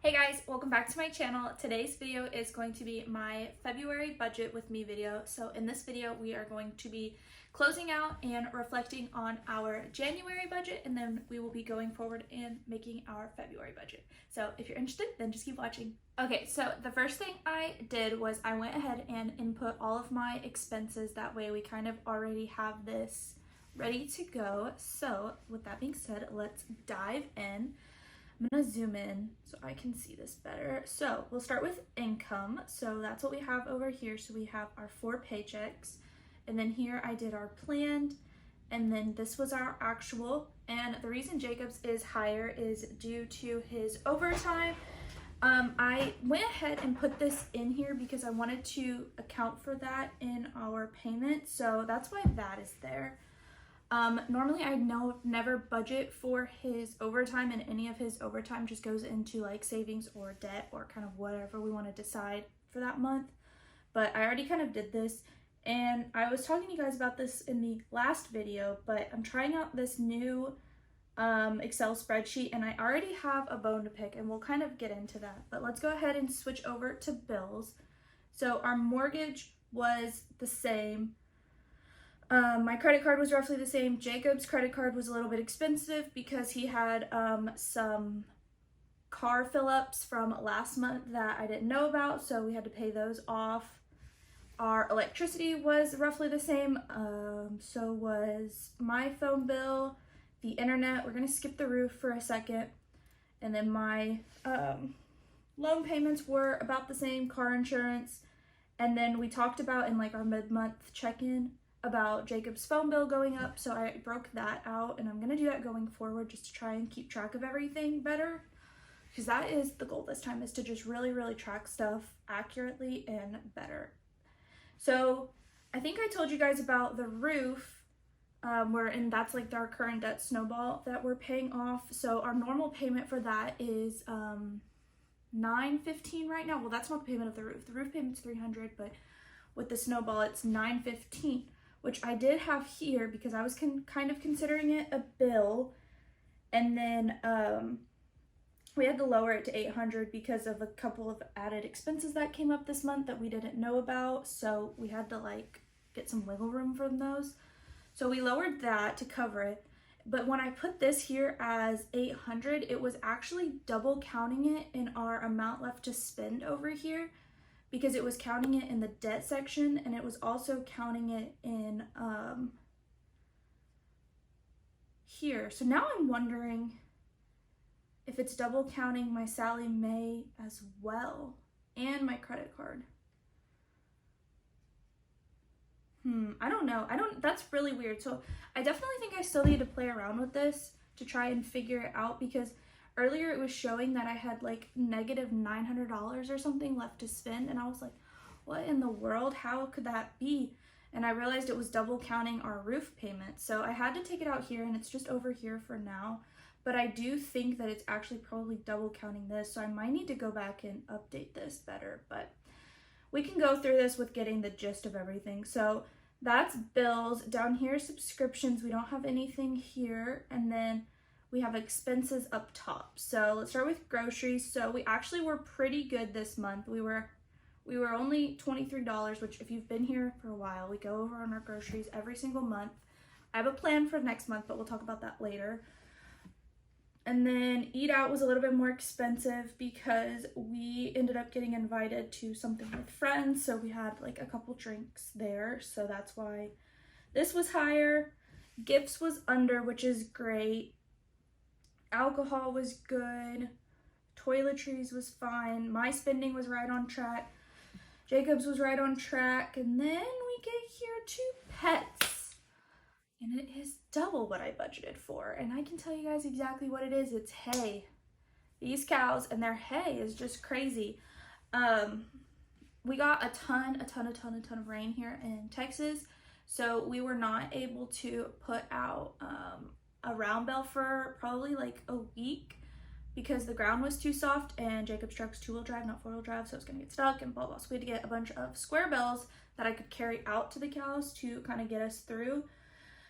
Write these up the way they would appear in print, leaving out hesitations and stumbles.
Hey guys, welcome back to my channel. Today's video is going to be my February budget with me video. So in this video, we are going to be closing out and reflecting on our January budget, and then we will be going forward and making our February budget. So if you're interested, then just keep watching. Okay, so the first thing I did was I went ahead and input all of my expenses. That way we kind of already have this ready to go. So with that being said, let's dive in. I'm gonna zoom in so I can see this better. So we'll start with income. So that's what we have over here. So we have our 4 paychecks, and then here I did our planned, and then this was our actual. And the reason Jacob's is higher is due to his overtime. I went ahead and put this in here because I wanted to account for that in our payment. So that's why that is there. Normally I never budget for his overtime, and any of his overtime just goes into like savings or debt or kind of whatever we want to decide for that month. But I already kind of did this, and I was talking to you guys about this in the last video, but I'm trying out this new Excel spreadsheet, and I already have a bone to pick, and we'll kind of get into that. But let's go ahead and switch over to bills. So our mortgage was the same. My credit card was roughly the same. Jacob's credit card was a little bit expensive because he had some car fill-ups from last month that I didn't know about, so we had to pay those off. Our electricity was roughly the same, so was my phone bill, the internet. We're gonna skip the roof for a second. And then my loan payments were about the same, car insurance. And then we talked about in like our mid-month check-in about Jacob's phone bill going up, so I broke that out, and I'm gonna do that going forward just to try and keep track of everything better, because that is the goal this time, is to just really track stuff accurately and better. So I think I told you guys about the roof, and that's like our current debt snowball that we're paying off. So our normal payment for that is $915 right now. Well, that's not the payment of the roof. The roof payment's $300, but with the snowball it's $915. Which I did have here because I was kind of considering it a bill, and then we had to lower it to $800 because of a couple of added expenses that came up this month that we didn't know about, so we had to like get some wiggle room from those. So we lowered that to cover it, but when I put this here as $800, it was actually double counting it in our amount left to spend over here, because it was counting it in the debt section, and it was also counting it in here. So now I'm wondering if it's double counting my Sallie Mae as well, and my credit card. I don't know. That's really weird. So I definitely think I still need to play around with this to try and figure it out, because earlier it was showing that I had like negative $900 or something left to spend, and I was like, what in the world? How could that be? And I realized it was double counting our roof payment. So I had to take it out here, and it's just over here for now. But I do think that it's actually probably double counting this, so I might need to go back and update this better. But we can go through this with getting the gist of everything. So that's bills. Down here, subscriptions. We don't have anything here. And then we have expenses up top. So let's start with groceries. So we actually were pretty good this month. We were only $23, which if you've been here for a while, we go over on our groceries every single month. I have a plan for next month, but we'll talk about that later. And then eat out was a little bit more expensive because we ended up getting invited to something with friends. So we had like a couple drinks there. So that's why this was higher. Gifts was under, which is great. Alcohol was good. Toiletries was fine. My spending was right on track. Jacob's was right on track. And then we get here to pets, and it is double what I budgeted for. And I can tell you guys exactly what it is. It's hay. These cows and their hay is just crazy. We got a ton of rain here in Texas, so we were not able to put out a round bale for probably like a week because the ground was too soft, and Jacob's truck's 2-wheel drive, not 4-wheel drive, so it's gonna get stuck and blah blah. So we had to get a bunch of square bales that I could carry out to the cows to kind of get us through.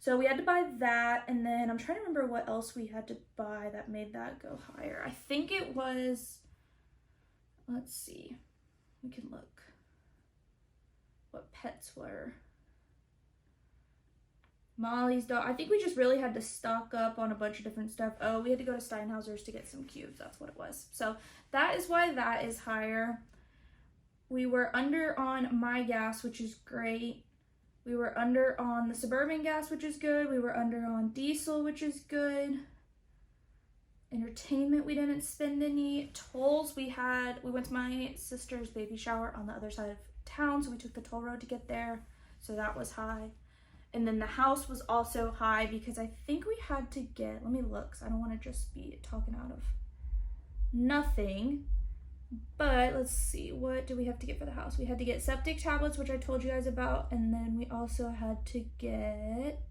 So we had to buy that, and then I'm trying to remember what else we had to buy that made that go higher. I think it was let's see. We can look what pets were. Molly's dog. I think we just really had to stock up on a bunch of different stuff. Oh, we had to go to Steinhauser's to get some cubes. That's what it was. So that is why that is higher. We were under on My Gas, which is great. We were under on the Suburban Gas, which is good. We were under on diesel, which is good. Entertainment, we didn't spend any. Tolls, we went to my sister's baby shower on the other side of town, so we took the toll road to get there. So that was high. And then the house was also high because I think we had to get, let me look, because I don't want to just be talking out of nothing. But let's see, what do we have to get for the house? We had to get septic tablets, which I told you guys about. And then we also had to get,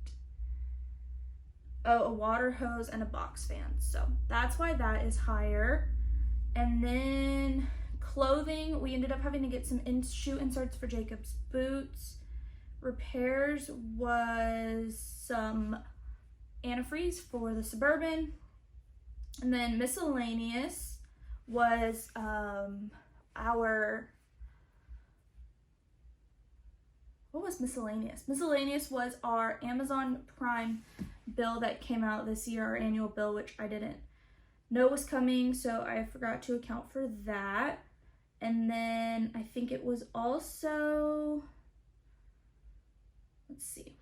a water hose and a box fan. So that's why that is higher. And then clothing, we ended up having to get some shoe inserts for Jacob's boots. Repairs was some antifreeze for the Suburban. And then miscellaneous was what was miscellaneous? Miscellaneous was our Amazon Prime bill that came out this year, our annual bill, which I didn't know was coming, so I forgot to account for that. And then I think it was also, let's see,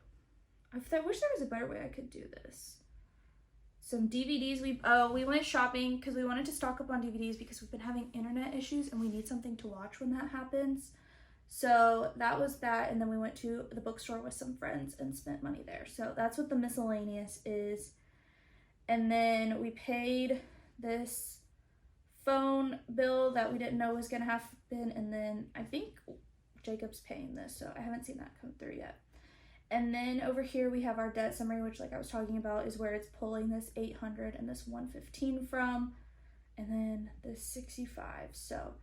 I wish there was a better way I could do this. Some DVDs, we went shopping because we wanted to stock up on DVDs because we've been having internet issues and we need something to watch when that happens. So that was that, and then we went to the bookstore with some friends and spent money there. So that's what the miscellaneous is. And then we paid this phone bill that we didn't know was gonna happen, and then I think Jacob's paying this, so I haven't seen that come through yet. And then over here we have our debt summary, which, like I was talking about, is where it's pulling this 800 and this 115 from, and then this 65. So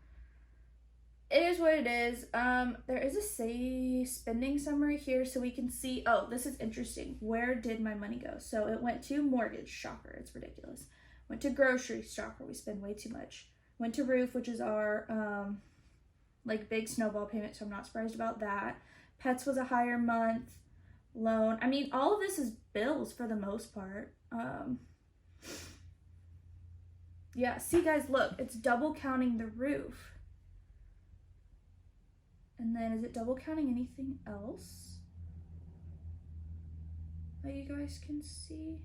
it is what it is. There is a spending summary here, so we can see, oh, this is interesting. Where did my money go? So it went to mortgage, shocker, it's ridiculous. Went to grocery, shocker, we spend way too much. Went to roof, which is our like big snowball payment, so I'm not surprised about that. Pets was a higher month. Loan, I mean, all of this is bills for the most part. Yeah, see guys, look, it's double counting the roof. And then is it double counting anything else that you guys can see?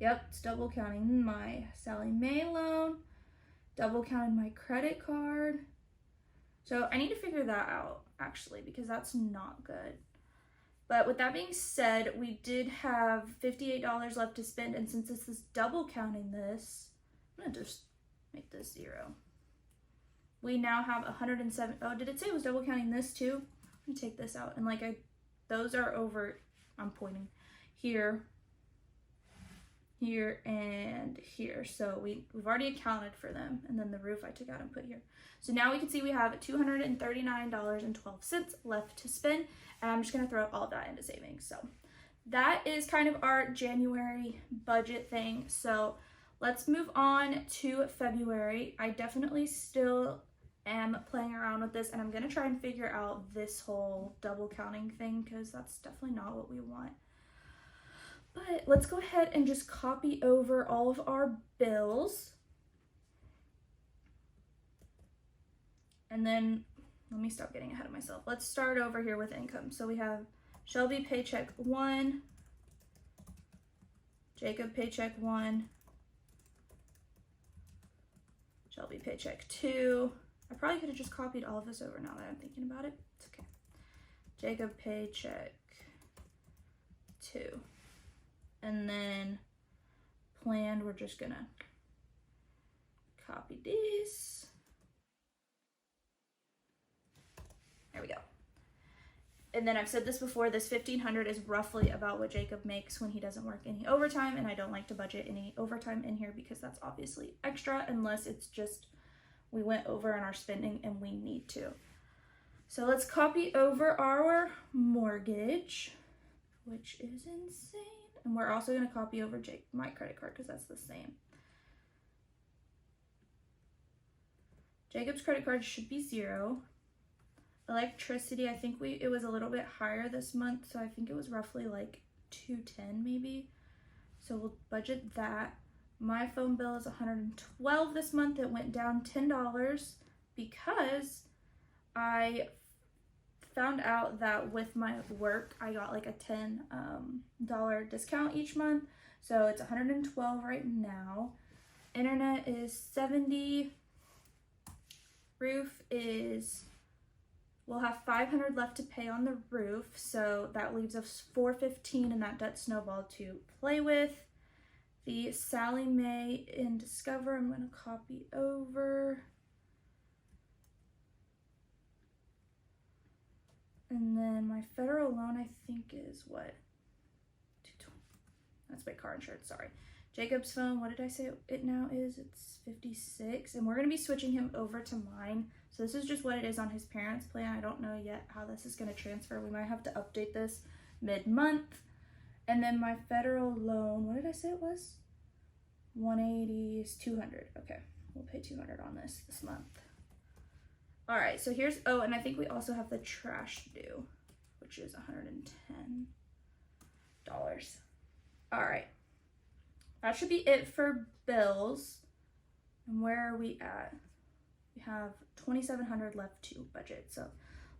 Yep, it's double counting my Sallie Mae loan, double counting my credit card. So I need to figure that out actually, because that's not good. But with that being said, we did have $58 left to spend, and since this is double counting this, I'm gonna just make this 0. We now have 107. Oh, did it say it was double counting this too? Let me take this out, and like those are over, I'm pointing here, here, and here. So we've already accounted for them, and then the roof I took out and put here. So now we can see we have $239.12 left to spend, and I'm just gonna throw all of that into savings. So that is kind of our January budget thing. So let's move on to February. I definitely still am playing around with this, and I'm gonna try and figure out this whole double counting thing because that's definitely not what we want. But let's go ahead and just copy over all of our bills. And then, let me stop getting ahead of myself. Let's start over here with income. So we have Shelby paycheck 1, Jacob paycheck 1, Shelby paycheck 2. I probably could have just copied all of this over now that I'm thinking about it. It's okay. Jacob paycheck 2. And then planned, we're just gonna copy this. There we go. And then I've said this before, this $1,500 is roughly about what Jacob makes when he doesn't work any overtime, and I don't like to budget any overtime in here because that's obviously extra unless it's just we went over on our spending and we need to. So let's copy over our mortgage, which is insane. And we're also going to copy over my credit card because that's the same. Jacob's credit card should be 0. Electricity, I think it was a little bit higher this month, so I think it was roughly like $210 maybe. So we'll budget that. My phone bill is $112 this month. It went down $10 because I found out that with my work I got like a $10 discount each month. So it's $112 right now. Internet is $70. Roof is, we'll have $500 left to pay on the roof, so that leaves us $415 in that debt snowball to play with. The Sallie Mae and Discover, I'm going to copy over. And then my federal loan, I think, is what? $220. That's my car insurance, sorry. Jacob's phone, what did I say it now is? It's $56, and we're going to be switching him over to mine. So this is just what it is on his parents' plan. I don't know yet how this is going to transfer. We might have to update this mid-month. And then my federal loan, what did I say it was? 180 is $200. Okay, we'll pay $200 on this month. All right, so here's, oh, and I think we also have the trash due, which is $110. All right. That should be it for bills. And where are we at? We have $2,700 left to budget. So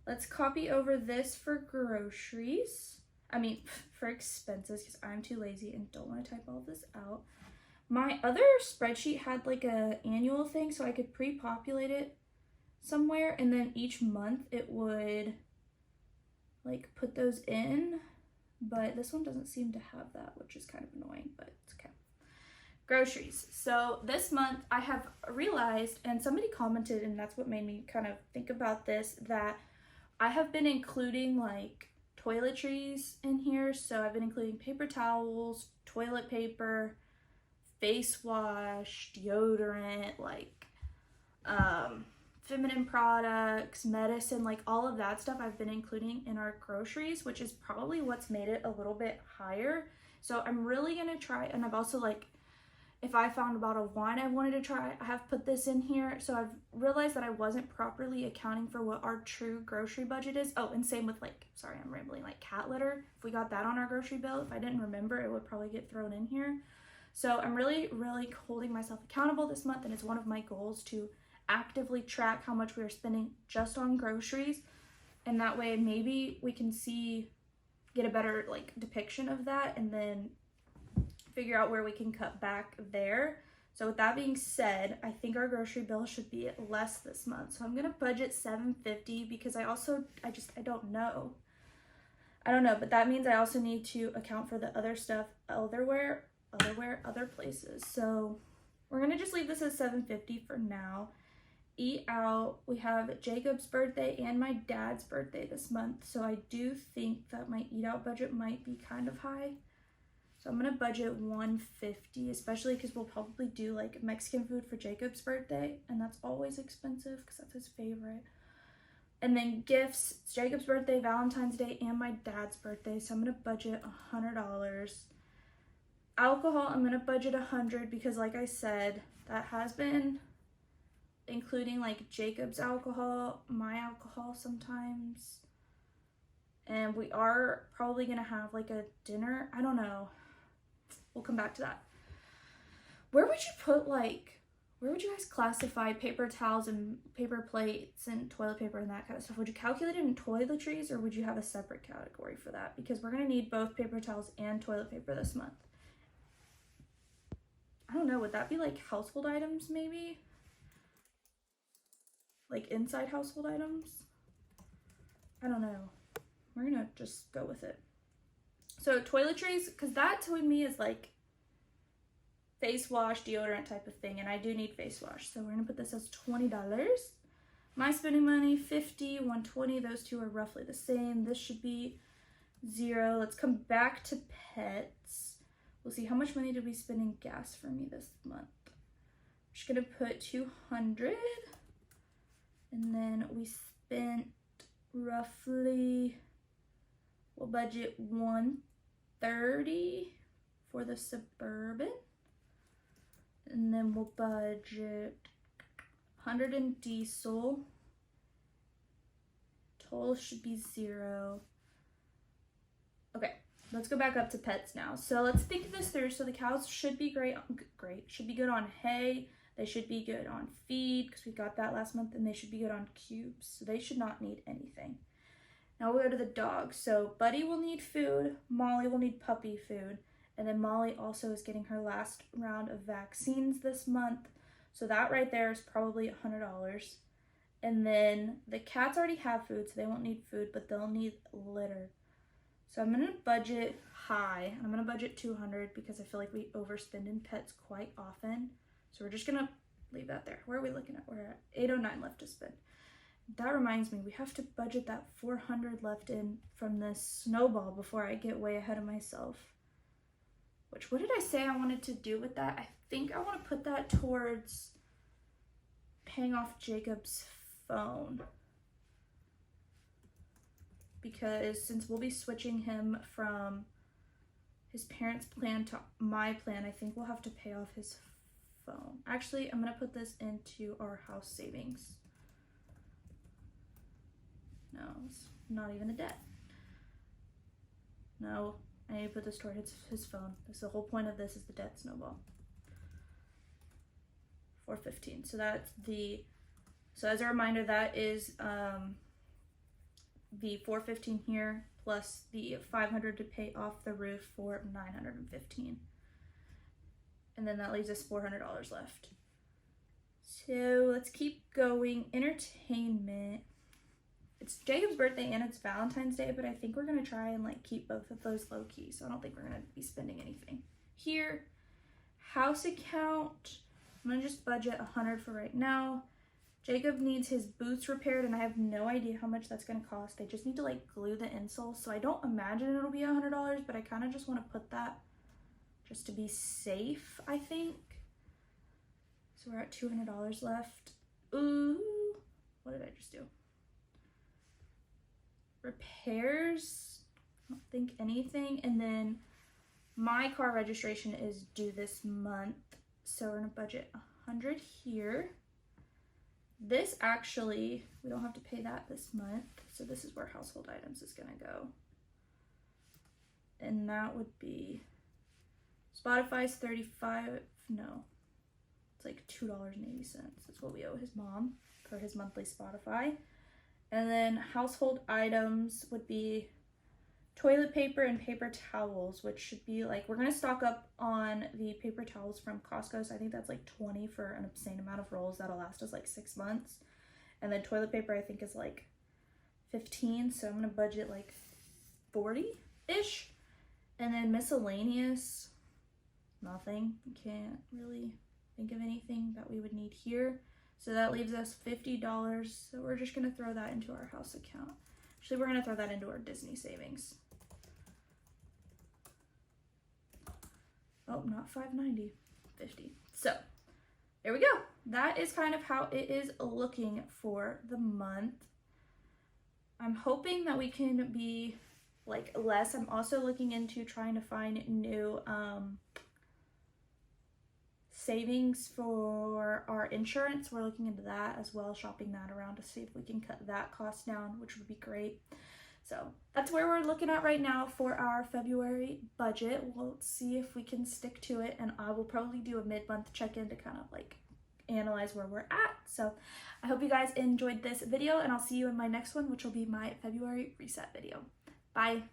let's copy over this for groceries. I mean, for expenses, because I'm too lazy and don't want to type all of this out. My other spreadsheet had like a annual thing, so I could pre-populate it somewhere, and then each month it would like put those in. But this one doesn't seem to have that, which is kind of annoying, but it's okay. Groceries. So this month I have realized, and somebody commented, and that's what made me kind of think about this, that I have been including like toiletries in here. So I've been including paper towels, toilet paper, face wash, deodorant, like feminine products, medicine, like all of that stuff I've been including in our groceries, which is probably what's made it a little bit higher. So I'm really gonna try, and I've also like, if I found a bottle of wine I wanted to try, I have put this in here. So I've realized that I wasn't properly accounting for what our true grocery budget is. Oh, and same with like, sorry, I'm rambling, like cat litter. If we got that on our grocery bill, if I didn't remember, it would probably get thrown in here. So I'm really holding myself accountable this month, and it's one of my goals to actively track how much we are spending just on groceries. And that way maybe we can get a better like depiction of that, and then figure out where we can cut back there. So with that being said, I think our grocery bill should be less this month. So I'm gonna budget $750 because I don't know. But that means I also need to account for the other stuff other places. So we're gonna just leave this at $750 for now. Eat out, we have Jacob's birthday and my dad's birthday this month. So I do think that my eat out budget might be kind of high. So I'm gonna budget $150, especially because we'll probably do like Mexican food for Jacob's birthday, and that's always expensive because that's his favorite. And then gifts, it's Jacob's birthday, Valentine's Day, and my dad's birthday, so I'm gonna budget $100. Alcohol, I'm gonna budget $100 because like I said, that has been including like Jacob's alcohol, my alcohol sometimes. And we are probably gonna have like a dinner, I don't know. We'll come back to that. Where would you guys classify paper towels and paper plates and toilet paper and that kind of stuff? Would you calculate it in toiletries, or would you have a separate category for that? Because we're gonna need both paper towels and toilet paper this month. I don't know, would that be like household items maybe? Like inside household items? I don't know. We're gonna just go with it. So toiletries, because that to me is like face wash, deodorant type of thing, and I do need face wash. So we're gonna put this as $20. My spending money, $50, $120, those two are roughly the same. This should be $0. Let's come back to pets. We'll see how much money did we spend in gas for me this month. I'm just gonna put $200, and then we spent roughly, we'll budget $130 for the Suburban, and then we'll budget 100 in diesel. Total should be 0. Okay, let's go back up to pets now. So let's think this through. So the cows should be should be good on hay. They should be good on feed because we got that last month, and they should be good on cubes. So they should not need anything. Now we'll go to the dogs. So Buddy will need food. Molly will need puppy food. And then Molly also is getting her last round of vaccines this month. So that right there is probably $100. And then the cats already have food, so they won't need food, but they'll need litter. So I'm gonna budget high. I'm gonna budget 200 because I feel like we overspend in pets quite often. So we're just gonna leave that there. Where are we looking at? We're at 809 left to spend. That reminds me, we have to budget that 400 left in from this snowball before I get way ahead of myself. Which, what did I say I wanted to do with that? I think I want to put that towards paying off Jacob's phone. Because since we'll be switching him from his parents' plan to my plan, I think we'll have to pay off his phone. Actually, I'm going to put this into our house savings. No, it's not even a debt. No, I need to put this toward his phone. That's the whole point of this, is the debt snowball. 415. So that's the, so as a reminder, that is the 415 here plus the 500 to pay off the roof for 915. And then that leaves us $400 left. So let's keep going. Entertainment. It's Jacob's birthday and it's Valentine's Day, but I think we're gonna try and like keep both of those low key. So I don't think we're gonna be spending anything here. House account. I'm gonna just budget 100 for right now. Jacob needs his boots repaired, and I have no idea how much that's gonna cost. They just need to like glue the insoles, so I don't imagine it'll be $100, but I kind of just want to put that just to be safe, I think. So we're at $200 left. Ooh, what did I just do? Repairs, I don't think anything. And then my car registration is due this month, so we're gonna budget 100 here. This actually, we don't have to pay that this month, so this is where household items is gonna go. And that would be, Spotify's 35, no, it's like $2.80. That's what we owe his mom for his monthly Spotify. And then household items would be toilet paper and paper towels, which should be like, we're gonna stock up on the paper towels from Costco. So I think that's like 20 for an obscene amount of rolls. That'll last us like 6 months. And then toilet paper I think is like 15. So I'm gonna budget like 40-ish. And then miscellaneous, nothing. Can't really think of anything that we would need here. So that leaves us $50. So we're just gonna throw that into our house account. Actually, we're gonna throw that into our Disney savings. Oh, not $5.90, $50. So there we go. That is kind of how it is looking for the month. I'm hoping that we can be like less. I'm also looking into trying to find new savings for our insurance. We're looking into that as well, shopping that around to see if we can cut that cost down, which would be great. So that's where we're looking at right now for our February budget. We'll see if we can stick to it, and I will probably do a mid-month check-in to kind of like analyze where we're at. So I hope you guys enjoyed this video, and I'll see you in my next one, which will be my February reset video. Bye.